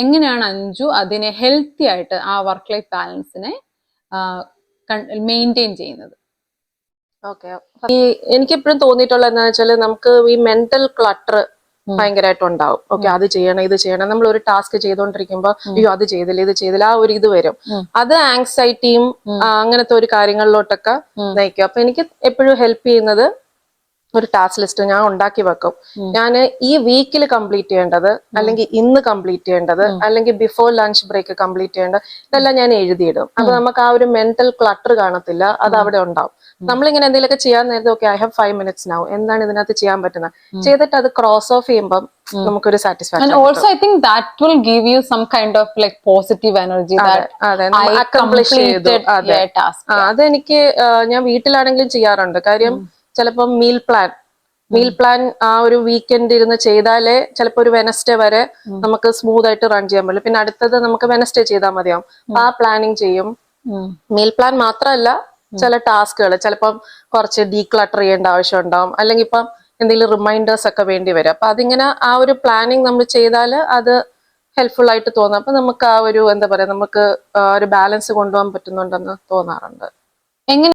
എങ്ങനെയാണ് അഞ്ജു അതിനെ ഹെൽത്തി ആയിട്ട് ആ വർക്ക് ലൈഫ് ബാലൻസിനെ മെയിൻറ്റെയിൻ ചെയ്യുന്നത്? ഓക്കെ, എനിക്ക് എപ്പോഴും തോന്നിയിട്ടുള്ള എന്താണെന്ന് വെച്ചാൽ നമുക്ക് ഈ മെന്റൽ ക്ലട്ടർ ഭയങ്കരമായിട്ട് ഉണ്ടാവും. ഓക്കെ, അത് ചെയ്യണം ഇത് ചെയ്യണം, നമ്മൾ ഒരു ടാസ്ക് ചെയ്തുകൊണ്ടിരിക്കുമ്പോ അയ്യോ അത് ചെയ്തില്ല ഇത് ചെയ്തില്ല ആ ഒരു ഇത് വരും. അത് ആങ്സൈറ്റിയും അങ്ങനത്തെ ഒരു കാര്യങ്ങളിലോട്ടൊക്കെ നയിക്കും. അപ്പൊ എനിക്ക് എപ്പോഴും ഹെൽപ്പ് ചെയ്യുന്നത് ഒരു ടാസ്ക് ലിസ്റ്റ് ഞാൻ ഉണ്ടാക്കി വെക്കും. ഞാൻ ഈ വീക്കിൽ കംപ്ലീറ്റ് ചെയ്യേണ്ടത്, അല്ലെങ്കിൽ ഇന്ന് കംപ്ലീറ്റ് ചെയ്യേണ്ടത്, അല്ലെങ്കിൽ ബിഫോർ ലഞ്ച് ബ്രേക്ക് കംപ്ലീറ്റ് ചെയ്യേണ്ടത്, ഇതെല്ലാം ഞാൻ എഴുതിയിടും. അപ്പൊ നമുക്ക് ആ ഒരു മെന്റൽ ക്ലട്ടർ കാണത്തില്ല, അത് അവിടെ ഉണ്ടാവും. നമ്മളിങ്ങനെ എന്തെങ്കിലുമൊക്കെ ചെയ്യാൻ നേരത്തെ okay I have 5 minutes now, എന്താണ് ഇതിനകത്ത് ചെയ്യാൻ പറ്റുന്നത് ചെയ്തിട്ട് അത് ക്രോസ് ഓഫ് ചെയ്യുമ്പോൾ നമുക്കൊരു satisfaction. And also I think that will give you some kind of like positive energy that I completed a task. അതെനിക്ക് ഞാൻ വീട്ടിലാണെങ്കിലും ചെയ്യാറുണ്ട്. കാര്യം ചിലപ്പോൾ മീൽ പ്ലാൻ ആ ഒരു വീക്കെൻഡ് ഇരുന്ന് ചെയ്താലേ ചിലപ്പോൾ ഒരു വെനസ്ഡേ വരെ നമുക്ക് സ്മൂത്ത് ആയിട്ട് റൺ ചെയ്യാൻ പറ്റും. പിന്നെ അടുത്തത് നമുക്ക് വെനസ്ഡേ ചെയ്താൽ മതിയാവും. ആ പ്ലാനിങ് ചെയ്യും. മീൽ പ്ലാൻ മാത്രമല്ല, ചില ടാസ്കുകൾ ചിലപ്പം കുറച്ച് ഡീക്ലട്ടർ ചെയ്യേണ്ട ആവശ്യം ഉണ്ടാവും, അല്ലെങ്കിൽ ഇപ്പം എന്തെങ്കിലും റിമൈൻഡേഴ്സ് ഒക്കെ വേണ്ടി വരും. അപ്പൊ അതിങ്ങനെ ആ ഒരു പ്ലാനിങ് നമ്മൾ ചെയ്താൽ അത് ഹെൽപ്ഫുൾ ആയിട്ട് തോന്നും. അപ്പൊ നമുക്ക് ആ ഒരു എന്താ പറയാ നമുക്ക് ഒരു ബാലൻസ് കൊണ്ടുപോകാൻ പറ്റുന്നുണ്ടെന്ന് തോന്നാറുണ്ട്. എങ്ങനെ